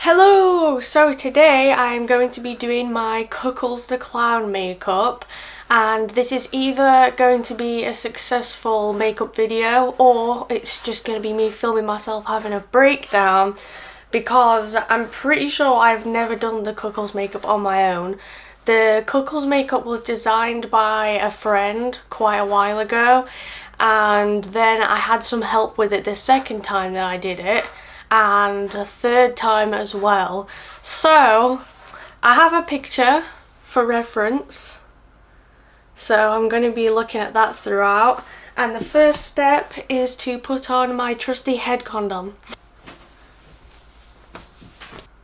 Hello! So today I'm going to be doing my Cuckles the Clown makeup, and this is either going to be a successful makeup video or it's just going to be me filming myself having a breakdown, because I'm pretty sure I've never done the Cuckles makeup on my own. The Cuckles makeup was designed by a friend quite a while ago, and then I had some help with it the second time that I did it, and a third time as well. So I have a picture for reference, so I'm going to be looking at that throughout. And the first step is to put on my trusty head condom.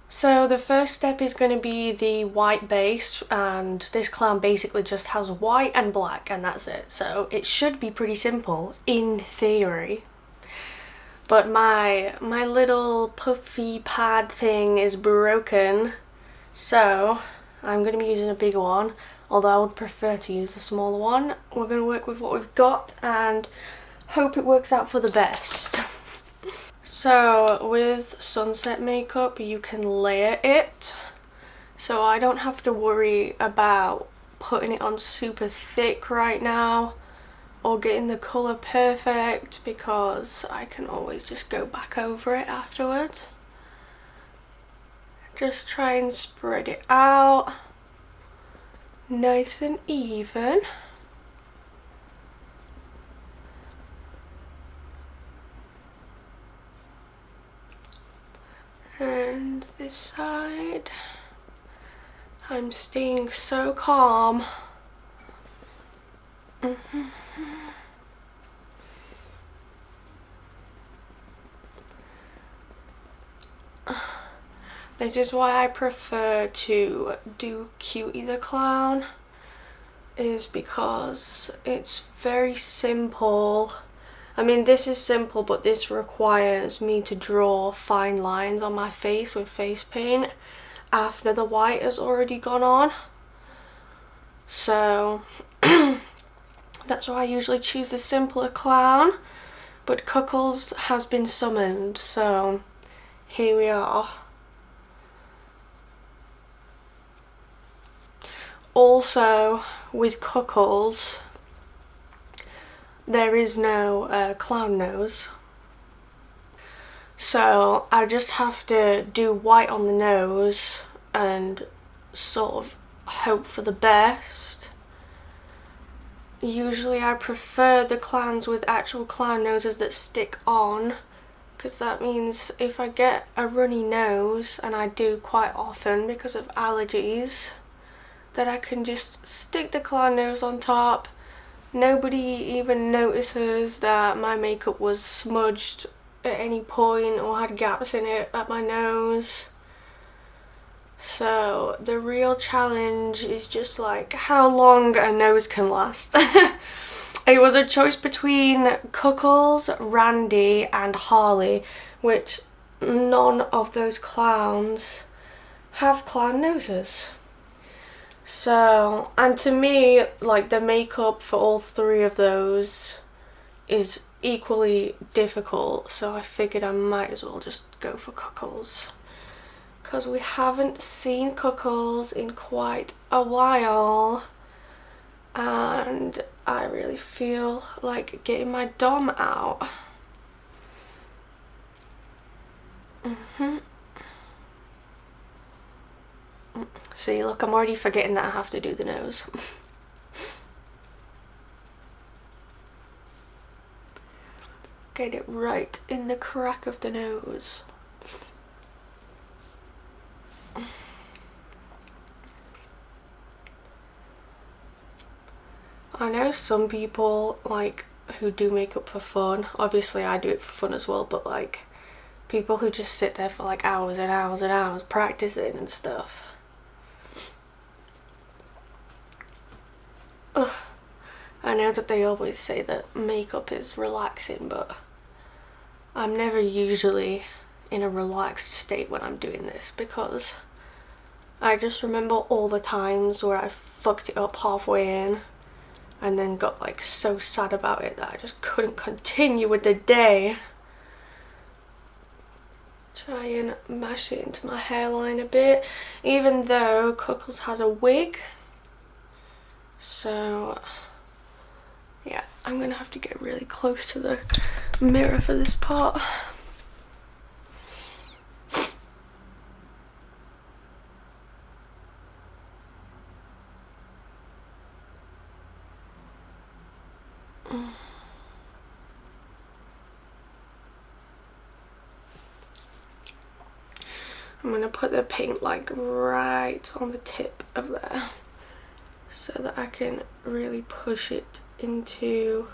So the first step is going to be the white base, and this clown basically just has white and black and that's it. So it should be pretty simple in theory. But my little puffy pad thing is broken, so I'm going to be using a bigger one, although I would prefer to use the smaller one. We're going to work with what we've got and hope it works out for the best. So with sunset makeup you can layer it, so I don't have to worry about putting it on super thick right now or getting the colour perfect, because I can always just go back over it afterwards. Just try and spread it out nice and even. And this side, I'm staying so calm. This is why I prefer to do Cutie the Clown, is because it's very simple. I mean, this is simple, but this requires me to draw fine lines on my face with face paint after the white has already gone on. So that's why I usually choose the simpler clown, but Cuckles has been summoned, so here we are. Also, with Cuckles, there is no clown nose, so I just have to do white on the nose and sort of hope for the best. Usually I prefer the clowns with actual clown noses that stick on, because that means if I get a runny nose, and I do quite often because of allergies, that I can just stick the clown nose on top. Nobody even notices that my makeup was smudged at any point or had gaps in it at my nose. So the real challenge is just like how long a nose can last. It was a choice between Cuckles, Randy and Harley, which none of those clowns have clown noses. So, and to me, like, the makeup for all three of those is equally difficult, so I figured I might as well just go for Cuckles, because we haven't seen Cuckles in quite a while and I really feel like getting my dom out. See, look, I'm already forgetting that I have to do the nose. Get it right in the crack of the nose. I know some people, like, who do makeup for fun. Obviously I do it for fun as well, but like people who just sit there for like hours and hours and hours practicing and stuff. Ugh. I know that they always say that makeup is relaxing, but I'm never usually in a relaxed state when I'm doing this, because I just remember all the times where I fucked it up halfway in and then got like so sad about it that I just couldn't continue with the day. try and mash it into my hairline a bit, even though Cuckles has a wig. So yeah, I'm gonna have to get really close to the mirror for this part. I'm gonna put the paint like right on the tip of there so that I can really push it into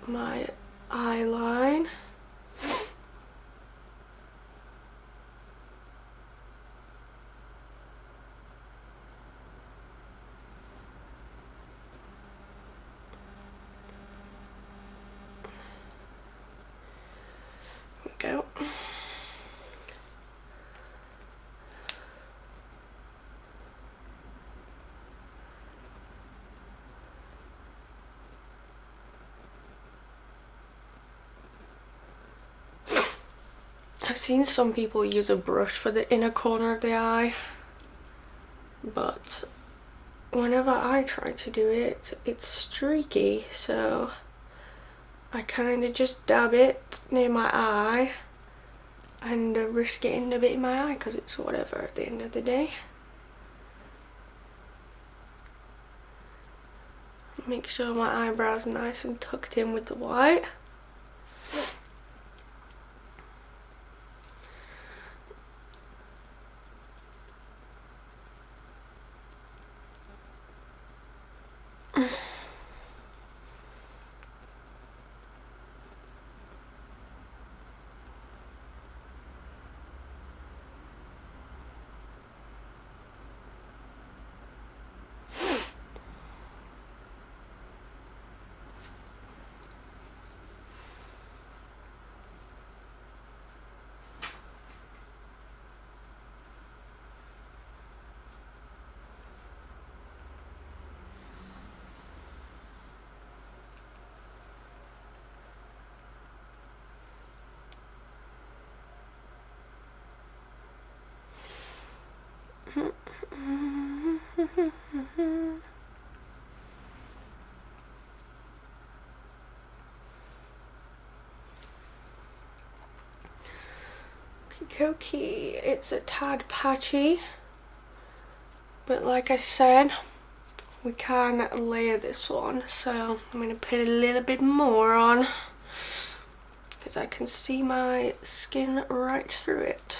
my eye line. There we go. I've seen some people use a brush for the inner corner of the eye, but whenever I try to do it, it's streaky, so I kind of just dab it near my eye and risk getting a bit in my eye because it's whatever at the end of the day. Make sure my eyebrows are nice and tucked in with the white. Okie, it's a tad patchy, but like I said, we can layer this one, so I'm going to put a little bit more on because I can see my skin right through it.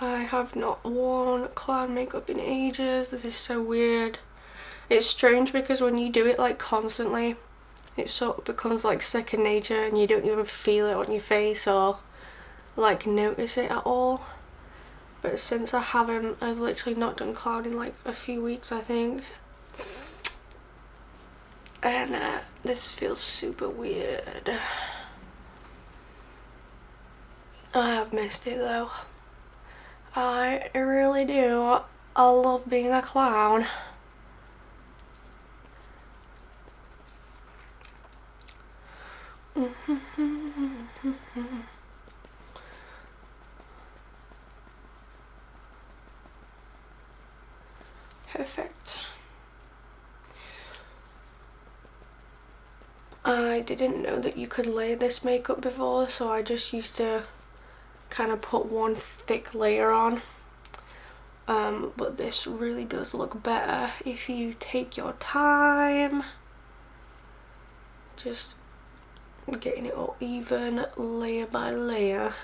I have not worn clown makeup in ages. This is so weird. It's strange because when you do it like constantly, it sort of becomes like second nature and you don't even feel it on your face or like notice it at all. But since I've literally not done clown in like a few weeks, I think. And this feels super weird. I have missed it though. I really do. I love being a clown. Perfect. I didn't know that you could layer this makeup before, so I just used to kind of put one thick layer on. But this really does look better if you take your time. Just getting it all even, layer by layer.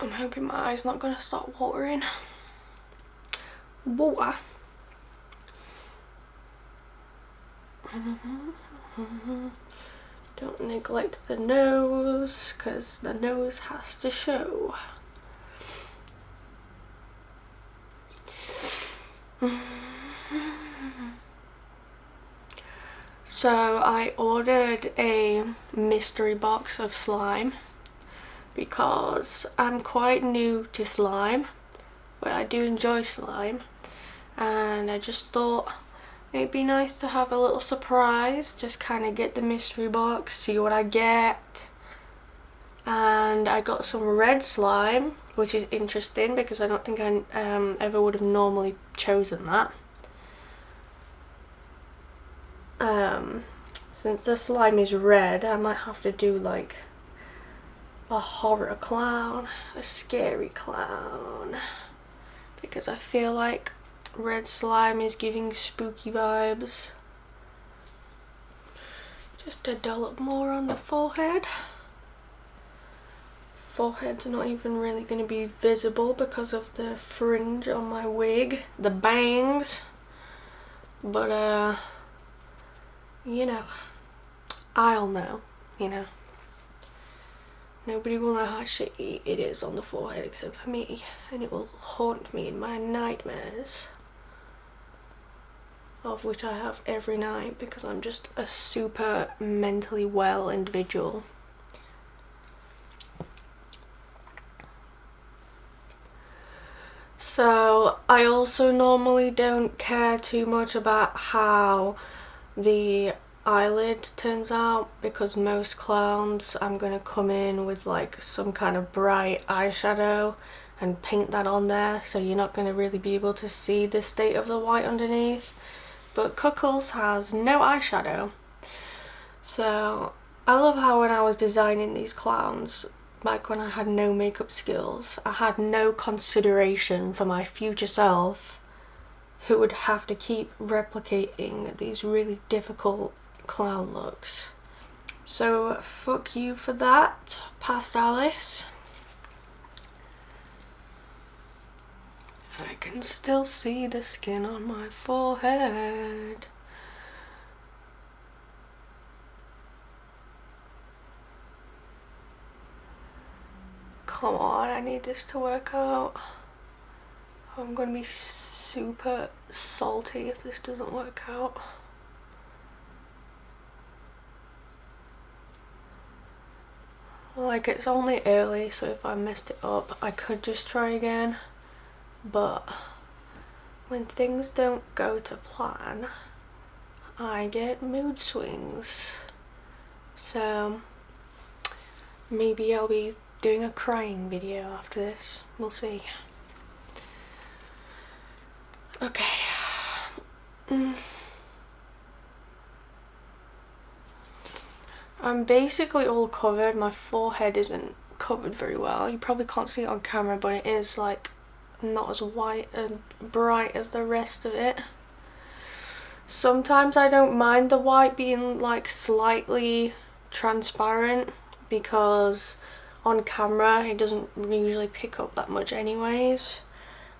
I'm hoping my eye's not going to start watering. Water. Don't neglect the nose, because the nose has to show. So I ordered a mystery box of slime because I'm quite new to slime, but I do enjoy slime, and I just thought it'd be nice to have a little surprise, just kind of get the mystery box, see what I get. And I got some red slime, which is interesting because I don't think I ever would have normally chosen that. Since the slime is red, I might have to do like a horror clown, a scary clown, because I feel like red slime is giving spooky vibes. Just a dollop more on the forehead. Forehead's not even really going to be visible because of the fringe on my wig, the bangs, but you know, I'll know, you know. Nobody will know how shitty it is on the forehead except for me, and it will haunt me in my nightmares, of which I have every night because I'm just a super mentally well individual. So I also normally don't care too much about how the eyelid turns out, because most clowns I'm gonna come in with like some kind of bright eyeshadow and paint that on there, so you're not gonna really be able to see the state of the white underneath. But Cuckles has no eyeshadow, so I love how when I was designing these clowns, like when I had no makeup skills, I had no consideration for my future self, who would have to keep replicating these really difficult clown looks. So fuck you for that, past Alice. I can still see the skin on my forehead. Come on, I need this to work out. I'm gonna be super salty if this doesn't work out. Like, it's only early, so if I messed it up, I could just try again. But when things don't go to plan, I get mood swings. So maybe I'll be doing a crying video after this. We'll see. Okay. I'm basically all covered. My forehead isn't covered very well. You probably can't see it on camera, but it is like not as white and bright as the rest of it. Sometimes I don't mind the white being like slightly transparent, because on camera it doesn't usually pick up that much anyways,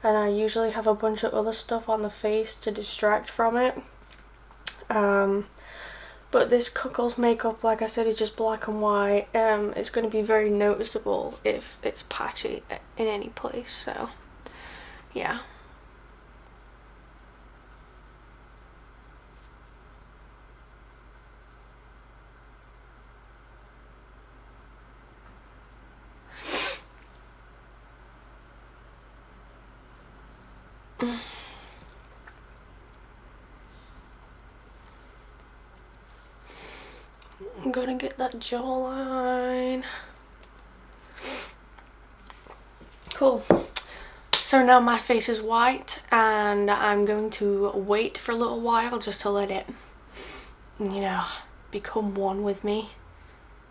and I usually have a bunch of other stuff on the face to distract from it. But this Cuckles makeup, like I said, is just black and white. It's going to be very noticeable if it's patchy in any place, so yeah. I'm gonna get that jawline. Cool. So now my face is white, and I'm going to wait for a little while just to let it, you know, become one with me,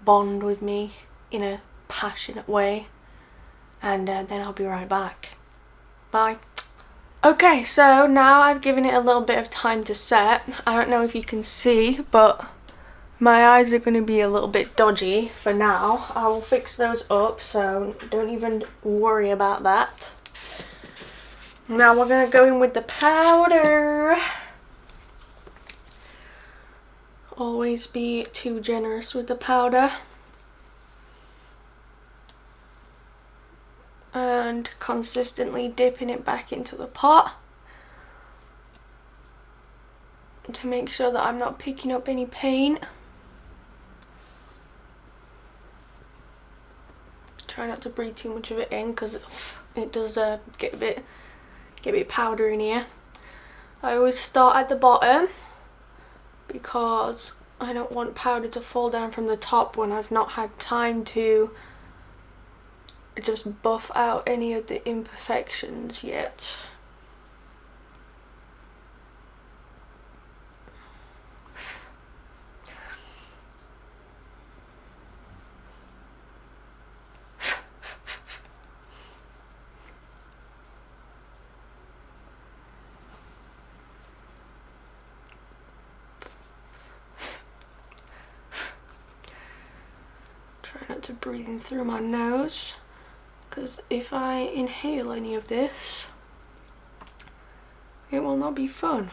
bond with me in a passionate way, and then I'll be right back. Bye. Okay, so now I've given it a little bit of time to set. I don't know if you can see, but my eyes are going to be a little bit dodgy for now. I will fix those up, so don't even worry about that. Now we're going to go in with the powder. Always be too generous with the powder. And consistently dipping it back into the pot to make sure that I'm not picking up any paint. Try not to breathe too much of it in because it does get a bit powder in here. I always start at the bottom because I don't want powder to fall down from the top when I've not had time to just buff out any of the imperfections yet. Try not to breathe in through my nose, because if I inhale any of this, it will not be fun.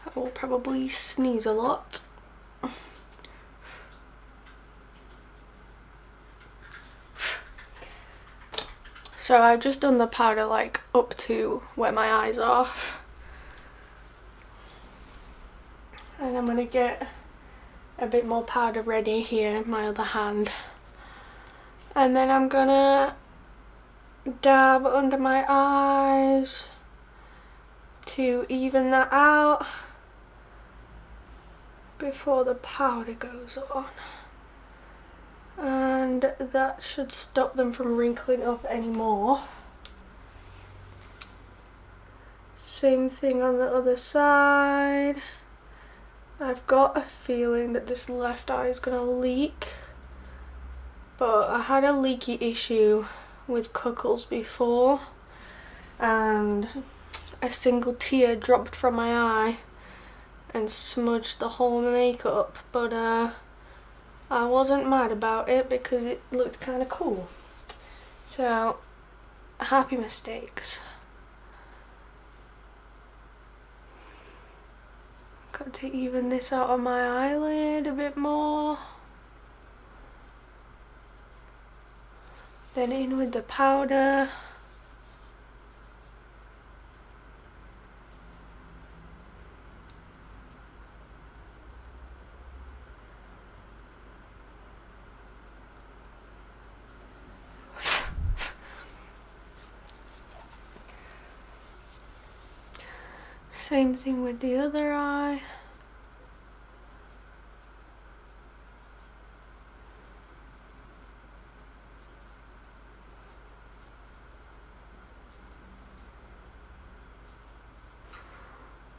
I will probably sneeze a lot. So I've just done the powder like up to where my eyes are. And I'm gonna get a bit more powder ready here in my other hand. And then I'm gonna dab under my eyes to even that out before the powder goes on. And that should stop them from wrinkling up anymore. Same thing on the other side. I've got a feeling that this left eye is gonna leak, but I had a leaky issue with Cuckles before and a single tear dropped from my eye and smudged the whole makeup, but I wasn't mad about it because it looked kind of cool. So, happy mistakes. Got to even this out on my eyelid a bit more. Then in with the powder. Same thing with the other eye.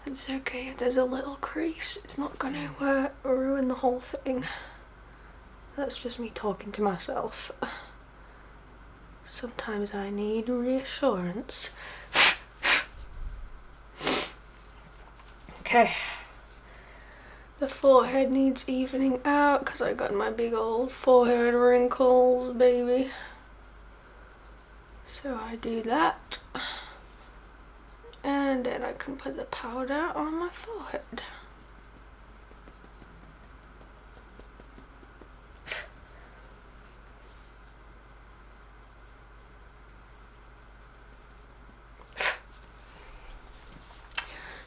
It's okay if there's a little crease, it's not gonna ruin the whole thing. That's just me talking to myself. Sometimes I need reassurance. Okay. The forehead needs evening out because I got my big old forehead wrinkles, baby. So I do that. And then I can put the powder on my forehead.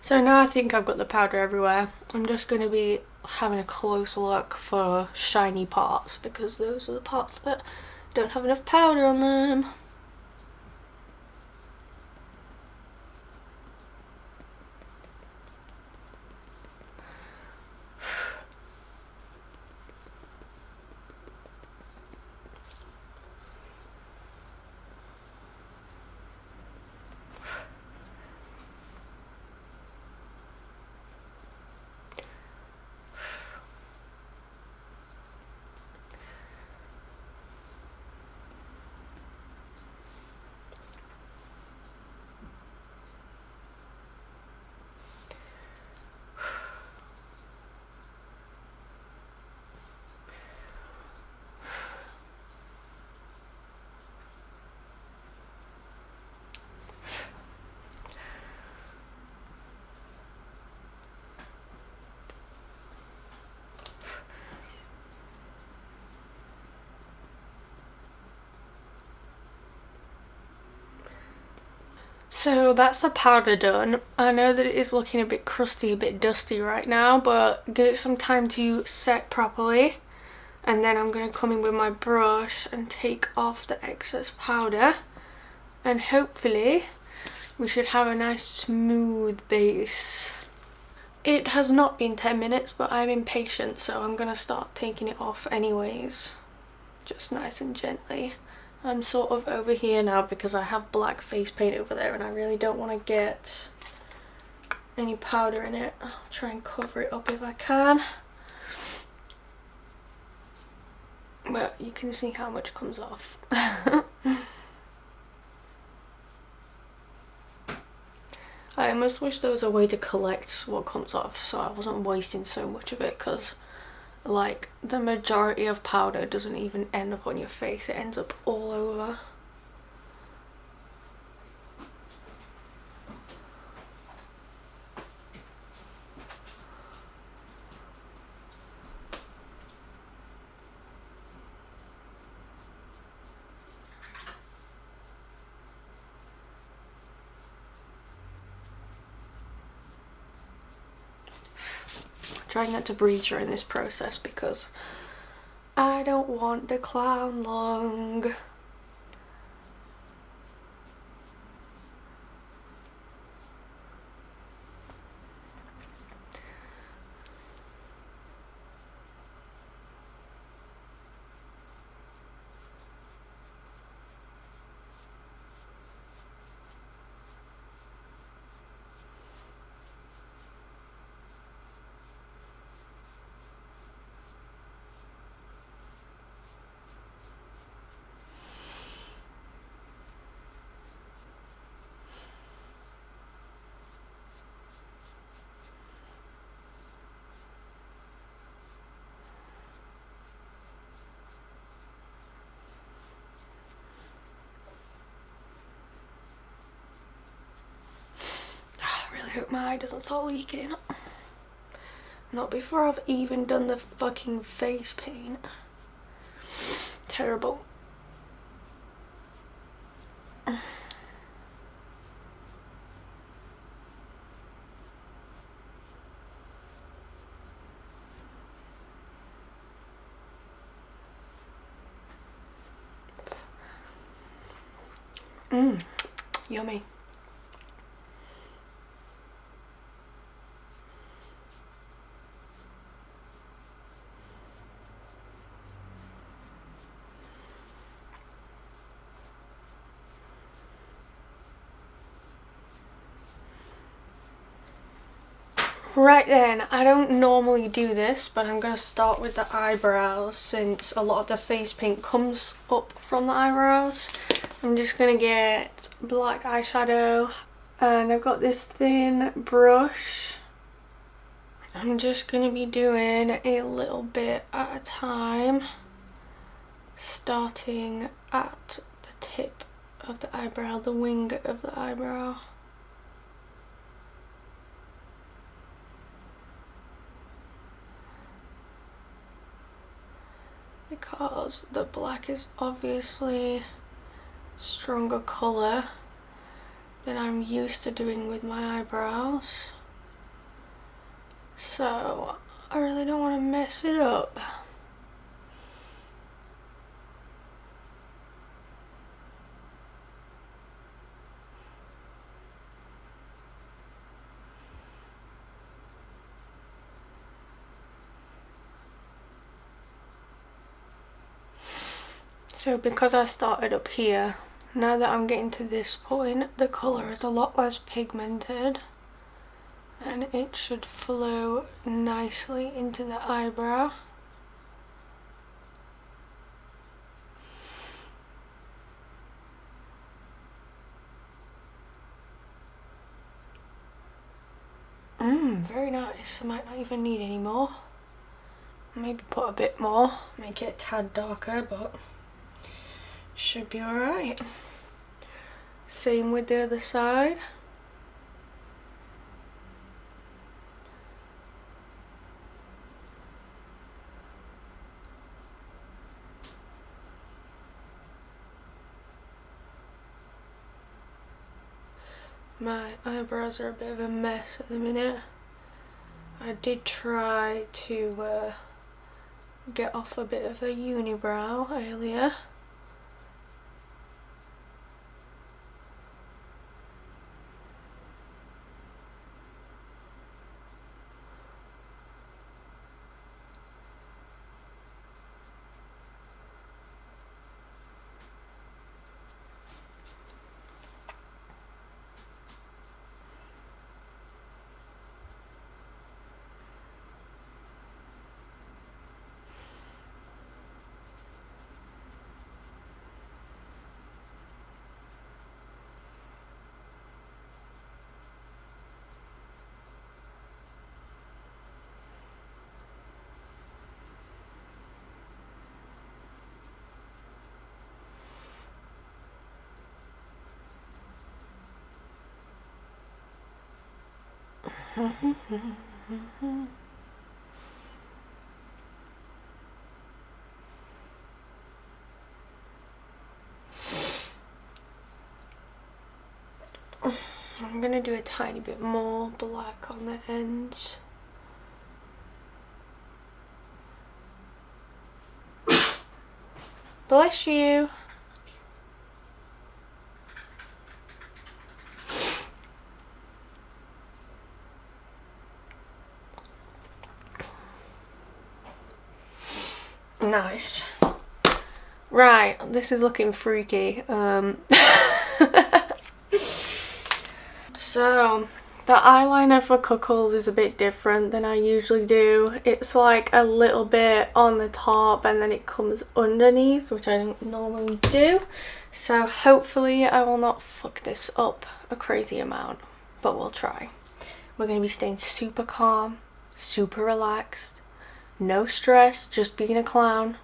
So now I think I've got the powder everywhere. I'm just going to be having a close look for shiny parts because those are the parts that don't have enough powder on them. So that's the powder done. I know that it is looking a bit crusty, a bit dusty right now, but give it some time to set properly. And then I'm going to come in with my brush and take off the excess powder. And hopefully we should have a nice smooth base. It has not been 10 minutes, but I'm impatient, so I'm going to start taking it off anyways. Just nice and gently. I'm sort of over here now because I have black face paint over there and I really don't want to get any powder in it. I'll try and cover it up if I can. But you can see how much comes off. I almost wish there was a way to collect what comes off so I wasn't wasting so much of it, because like the majority of powder doesn't even end up on your face, it ends up all over. Trying not to breathe during this process because I don't want the clown lung. I hope my eye doesn't start leaking. Not before I've even done the fucking face paint. Terrible. Yummy. Right then, I don't normally do this, but I'm going to start with the eyebrows since a lot of the face paint comes up from the eyebrows. I'm just going to get black eyeshadow and I've got this thin brush. I'm just going to be doing a little bit at a time, starting at the tip of the eyebrow, the wing of the eyebrow. Because the black is obviously stronger colour than I'm used to doing with my eyebrows, so I really don't want to mess it up. So because I started up here, now that I'm getting to this point, the colour is a lot less pigmented and it should flow nicely into the eyebrow. Very nice. I might not even need any more. Maybe put a bit more, make it a tad darker, but should be alright. Same with the other side. My eyebrows are a bit of a mess at the minute. I did try to get off a bit of a unibrow earlier. I'm gonna do a tiny bit more black on the ends. Bless you. Nice. Right, this is looking freaky. So, the eyeliner for Cuckles is a bit different than I usually do. It's like a little bit on the top and then it comes underneath, which I don't normally do. So hopefully I will not fuck this up a crazy amount, but we'll try. We're going to be staying super calm, super relaxed, no stress, just being a clown,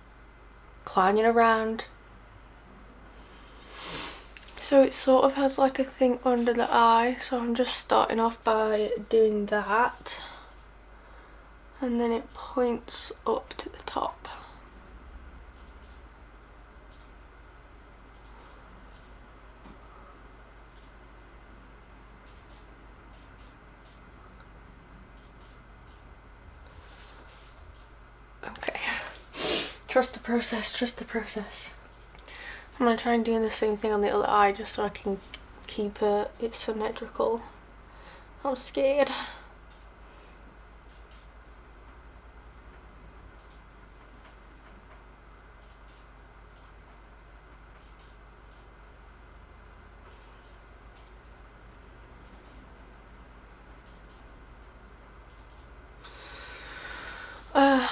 clowning around. So it sort of has like a thing under the eye, so I'm just starting off by doing that, and then it points up to the top. Okay, trust the process, trust the process. I'm going to try and do the same thing on the other eye just so I can keep it symmetrical. I'm scared.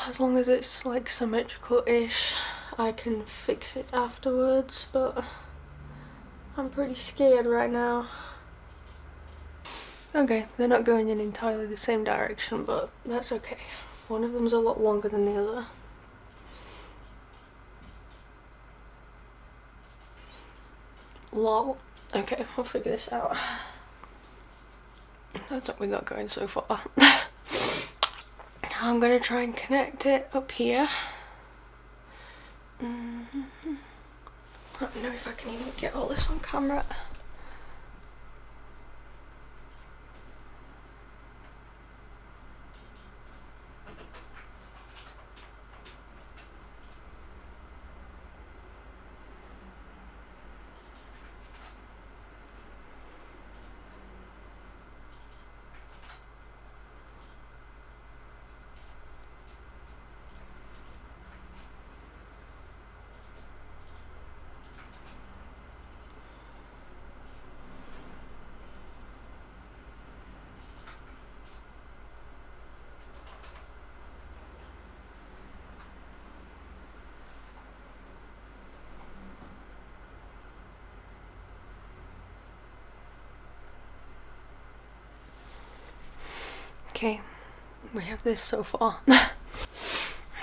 As long as it's like symmetrical-ish, I can fix it afterwards, but I'm pretty scared right now. Okay, they're not going in entirely the same direction, but that's okay. One of them's a lot longer than the other. Lol. Okay, I'll figure this out. That's what we got going so far. I'm gonna try and connect it up here. I don't know if I can even get all this on camera. Okay, we have this so far.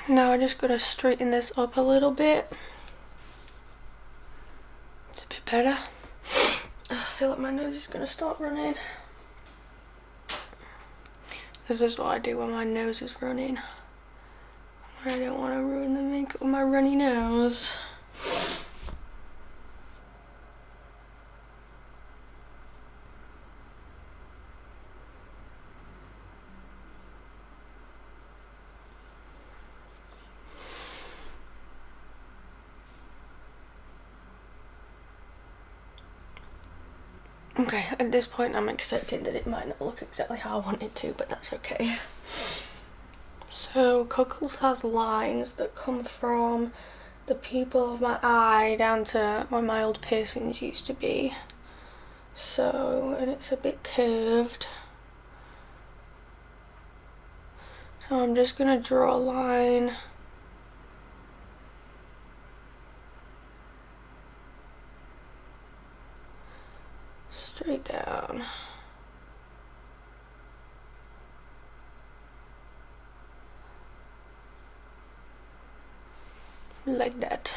Now I just gotta straighten this up a little bit. It's a bit better. I feel like my nose is gonna start running. This is what I do when my nose is running. I don't want to ruin the makeup with my runny nose. Okay, at this point I'm accepting that it might not look exactly how I want it to, but that's okay. So Cuckles has lines that come from the pupil of my eye down to where my old piercings used to be. So, and it's a bit curved. So I'm just gonna draw a line. Straight down. Like that.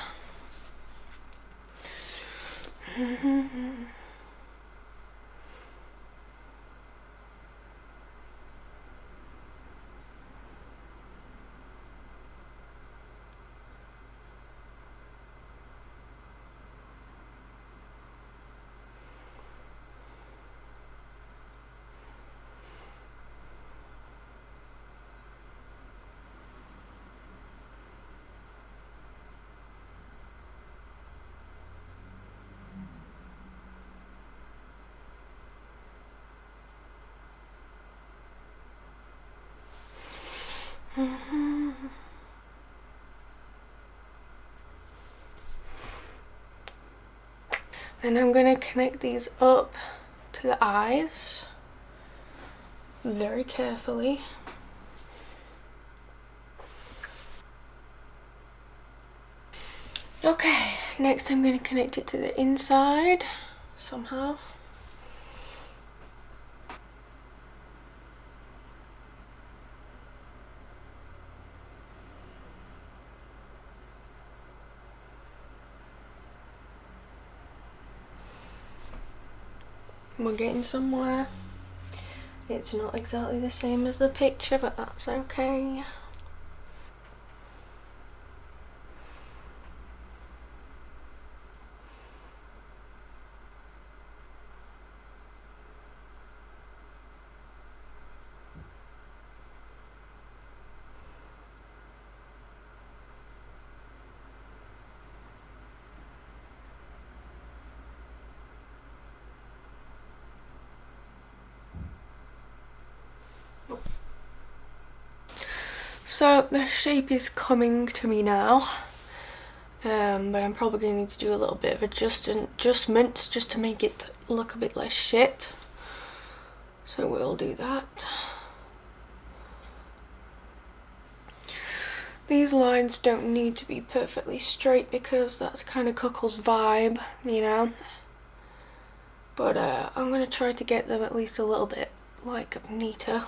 Then I'm going to connect these up to the eyes very carefully. Okay, next I'm going to connect it to the inside somehow. We're getting somewhere. It's not exactly the same as the picture, but that's okay. So the shape is coming to me now, but I'm probably going to need to do a little bit of adjustments just to make it look a bit less shit. So we'll do that. These lines don't need to be perfectly straight because that's kind of Cuckles' vibe, you know. But I'm going to try to get them at least a little bit like neater.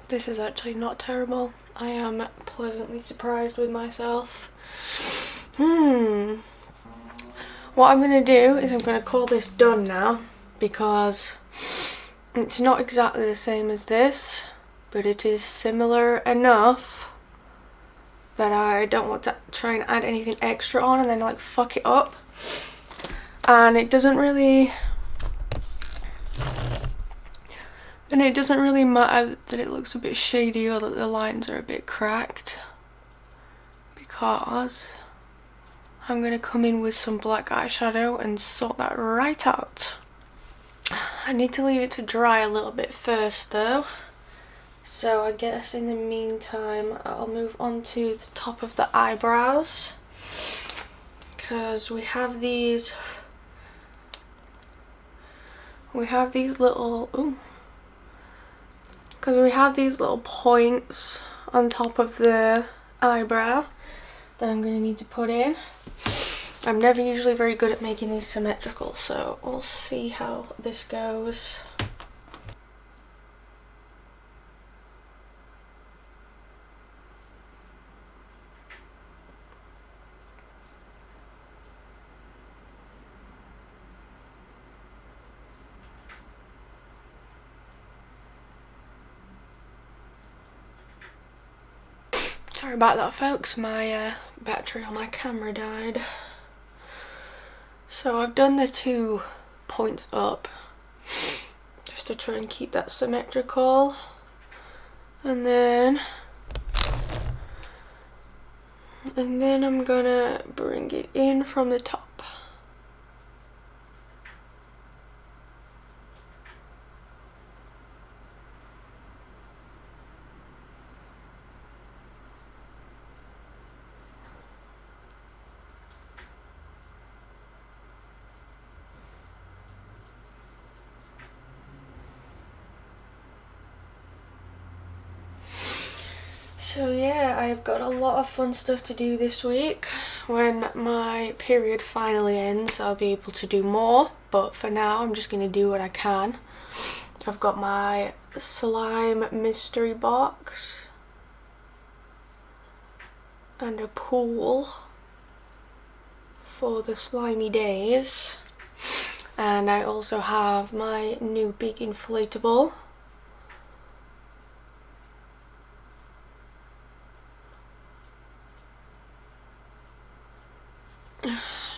This is actually not terrible. I am pleasantly surprised with myself. What I'm going to do is I'm going to call this done now, because it's not exactly the same as this, but it is similar enough that I don't want to try and add anything extra on and then like fuck it up. And it doesn't really matter that it looks a bit shady or that the lines are a bit cracked, because I'm going to come in with some black eyeshadow and sort that right out. I need to leave it to dry a little bit first though, so I guess in the meantime I'll move on to the top of the eyebrows, because we have these little points on top of the eyebrow that I'm going to need to put in. I'm never usually very good at making these symmetrical, so we'll see how this goes. Sorry about that, folks, my battery on my camera died. So I've done the 2 points up just to try and keep that symmetrical. And then I'm gonna bring it in from the top. So yeah, I've got a lot of fun stuff to do this week. When my period finally ends, I'll be able to do more, but for now I'm just going to do what I can. I've got my slime mystery box and a pool for the slimy days, and I also have my new big inflatable.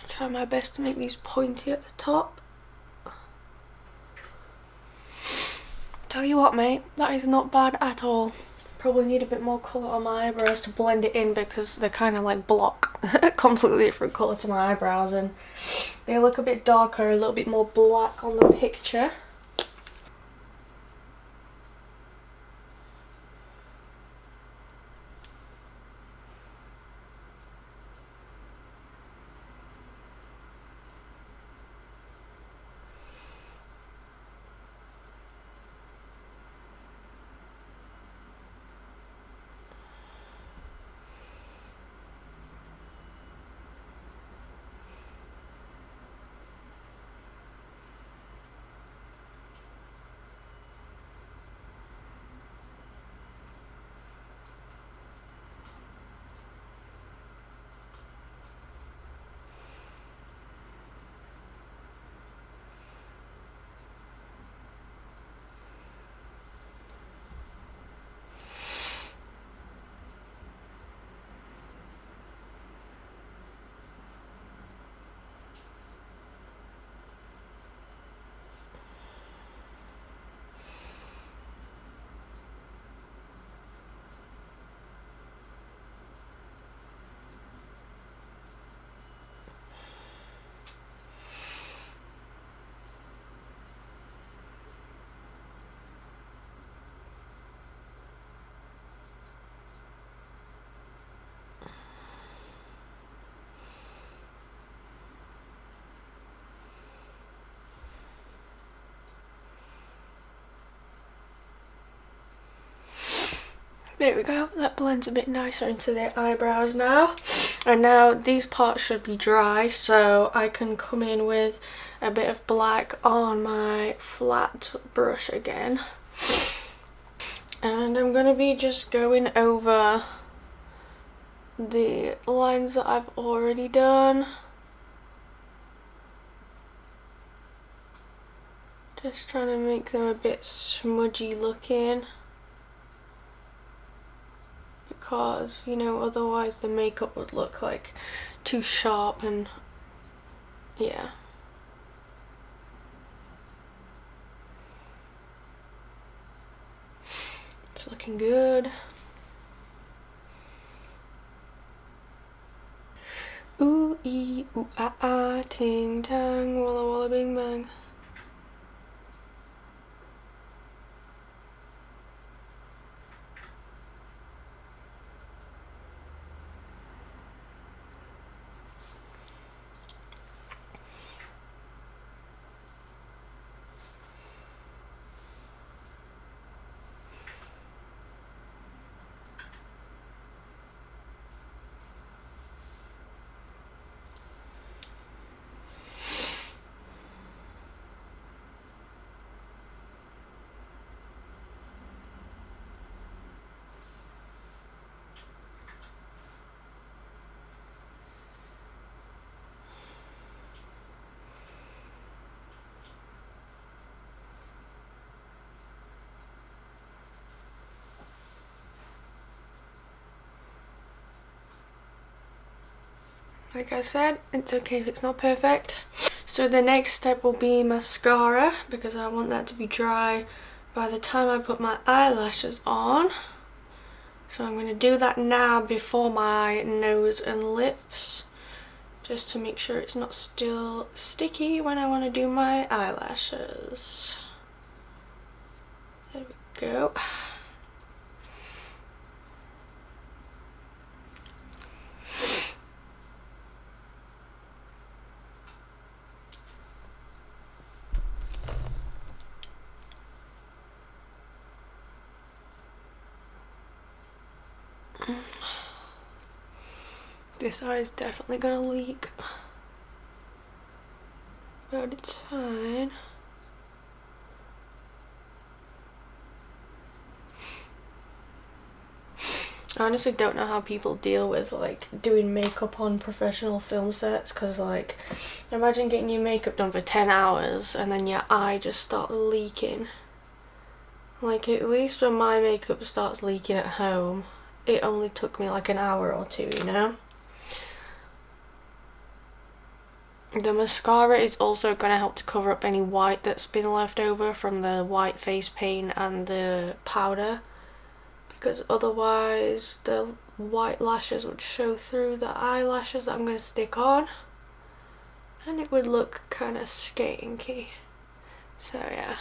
Try my best to make these pointy at the top. Tell you what, mate, that is not bad at all. Probably need a bit more colour on my eyebrows to blend it in, because they're kind of like block a completely different colour to my eyebrows, and they look a bit darker, a little bit more black on the picture. There we go, that blends a bit nicer into the eyebrows now. And now these parts should be dry, so I can come in with a bit of black on my flat brush again. And I'm going to be just going over the lines that I've already done. Just trying to make them a bit smudgy looking, because, you know, otherwise the makeup would look like too sharp, and yeah. It's looking good. Ooh ee ooh ah ah, ting tang, walla walla bing bang. Like I said, it's okay if it's not perfect. So the next step will be mascara, because I want that to be dry by the time I put my eyelashes on. So I'm going to do that now before my nose and lips, just to make sure it's not still sticky when I want to do my eyelashes. There we go. This eye is definitely gonna leak, but it's fine. I honestly don't know how people deal with like doing makeup on professional film sets, because like imagine getting your makeup done for 10 hours and then your eye just starts leaking. Like, at least when my makeup starts leaking at home, it only took me like an hour or two, you know? The mascara is also going to help to cover up any white that's been left over from the white face paint and the powder, because otherwise the white lashes would show through the eyelashes that I'm going to stick on and it would look kind of skanky. So yeah.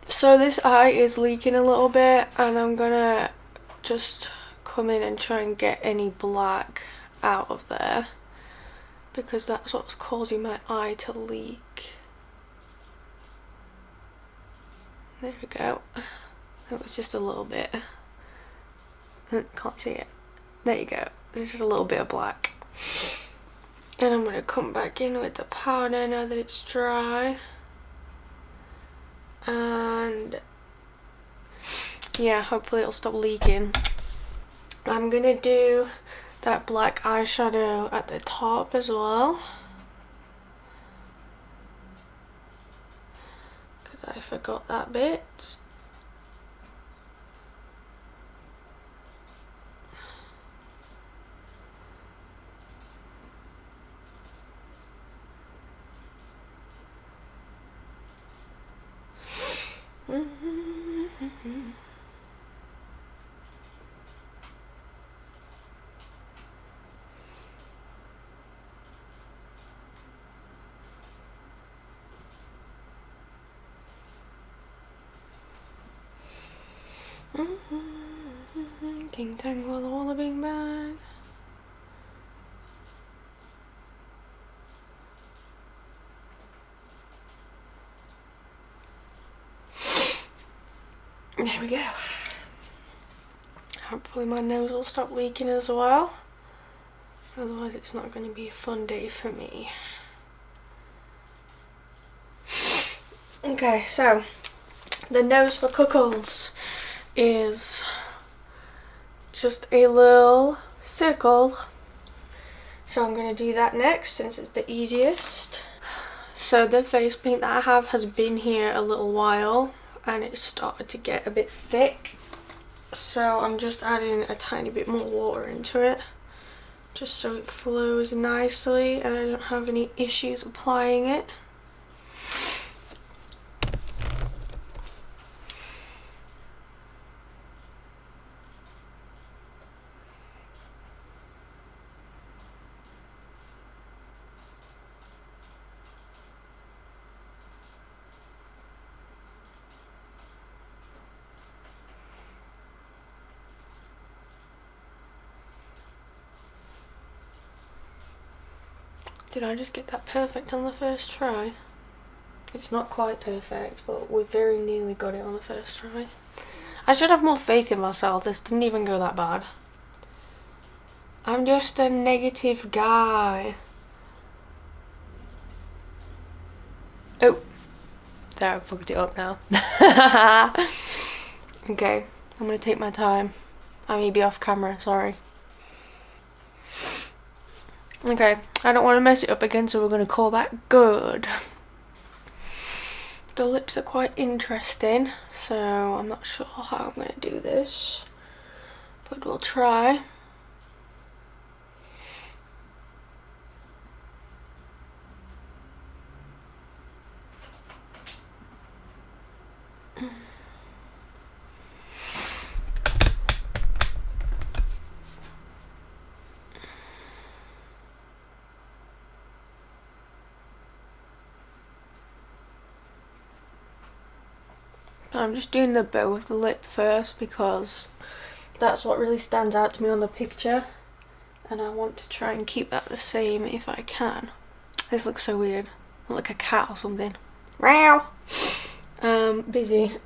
So this eye is leaking a little bit and I'm gonna just come in and try and get any black out of there, because that's what's causing my eye to leak. There we go. That was just a little bit. Can't see it. There you go. There's just a little bit of black. And I'm gonna come back in with the powder now that it's dry. And yeah, hopefully it'll stop leaking. I'm gonna do that black eyeshadow at the top as well, because I forgot that bit. Ting tang walla walla bing bang. There we go. Hopefully my nose will stop leaking as well. Otherwise it's not going to be a fun day for me. Okay, so the nose for Cuckles is just a little circle. So I'm going to do that next since it's the easiest. So the face paint that I have has been here a little while and it's started to get a bit thick. So I'm just adding a tiny bit more water into it, just so it flows nicely and I don't have any issues applying it. Did I just get that perfect on the first try? It's not quite perfect, but we very nearly got it on the first try. I should have more faith in myself. This didn't even go that bad. I'm just a negative guy. Oh, there, I fucked it up now. Okay, I'm gonna take my time. I may be off camera, sorry. Okay, I don't want to mess it up again, so we're gonna call that good. The lips are quite interesting, so I'm not sure how I'm gonna do this, but we'll try. I'm just doing the bow of the lip first because that's what really stands out to me on the picture, and I want to try and keep that the same if I can. This looks so weird. I look like a cat or something. Meow. Busy.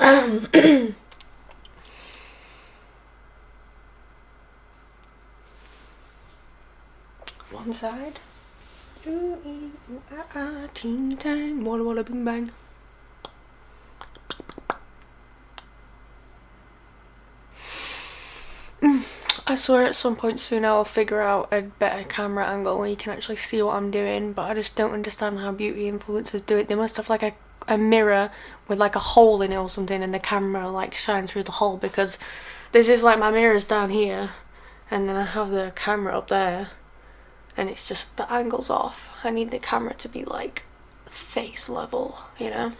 One side. Ting tang, walla walla bing bang. I swear at some point soon I'll figure out a better camera angle where you can actually see what I'm doing, but I just don't understand how beauty influencers do it. They must have like a mirror with like a hole in it or something, and the camera like shines through the hole, because this is like my mirror's down here and then I have the camera up there and it's just the angle's off. I need the camera to be like face level, you know?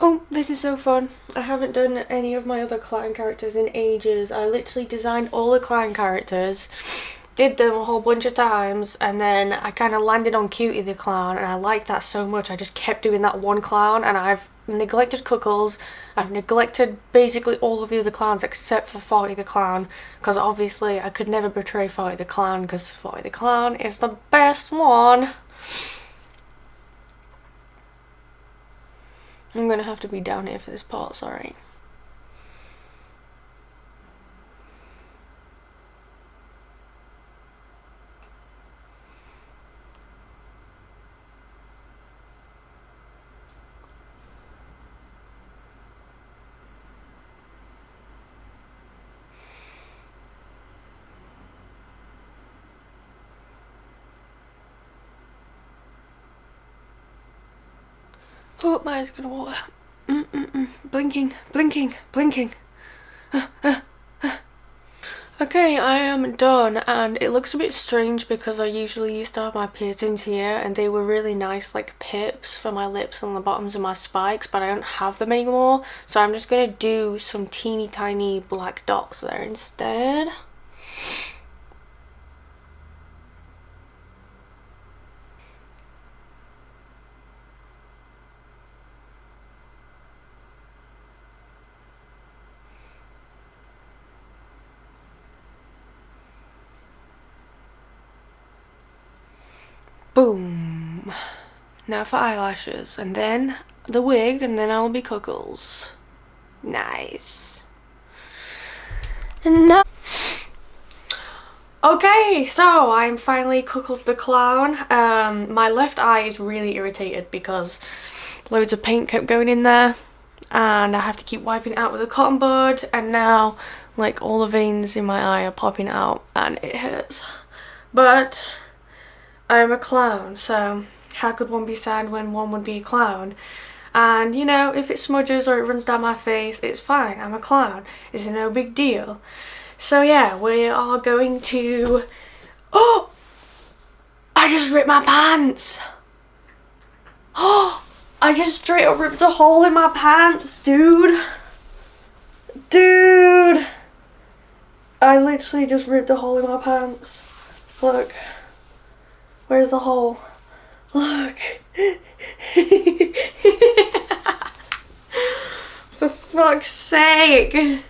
Oh, this is so fun. I haven't done any of my other clown characters in ages. I literally designed all the clown characters, did them a whole bunch of times, and then I kind of landed on Cutie the clown, and I liked that so much I just kept doing that one clown, and I've neglected Cuckles. I've neglected basically all of the other clowns except for Farty the clown, because obviously I could never betray Farty the clown, because Farty the clown is the best one. I'm gonna have to be down here for this part, sorry. Oh, my eyes are gonna water. Blinking, blinking, blinking. Okay, I am done, and it looks a bit strange because I usually used to have my piercings here and they were really nice like pips for my lips and the bottoms of my spikes, but I don't have them anymore, so I'm just gonna do some teeny tiny black dots there instead. Boom. Now for eyelashes, and then the wig, and then I'll be Cuckles. Nice. No. Okay, so I'm finally Cuckles the clown. My left eye is really irritated because loads of paint kept going in there, and I have to keep wiping it out with a cotton bud, and now like all the veins in my eye are popping out and it hurts. But I'm a clown, so how could one be sad when one would be a clown? And you know, if it smudges or it runs down my face, it's fine. I'm a clown. It's no big deal. So yeah, we are going to... Oh! I just ripped my pants! Oh! I just straight up ripped a hole in my pants, dude! Dude! I literally just ripped a hole in my pants. Look. Where's the hole? Look. For fuck's sake.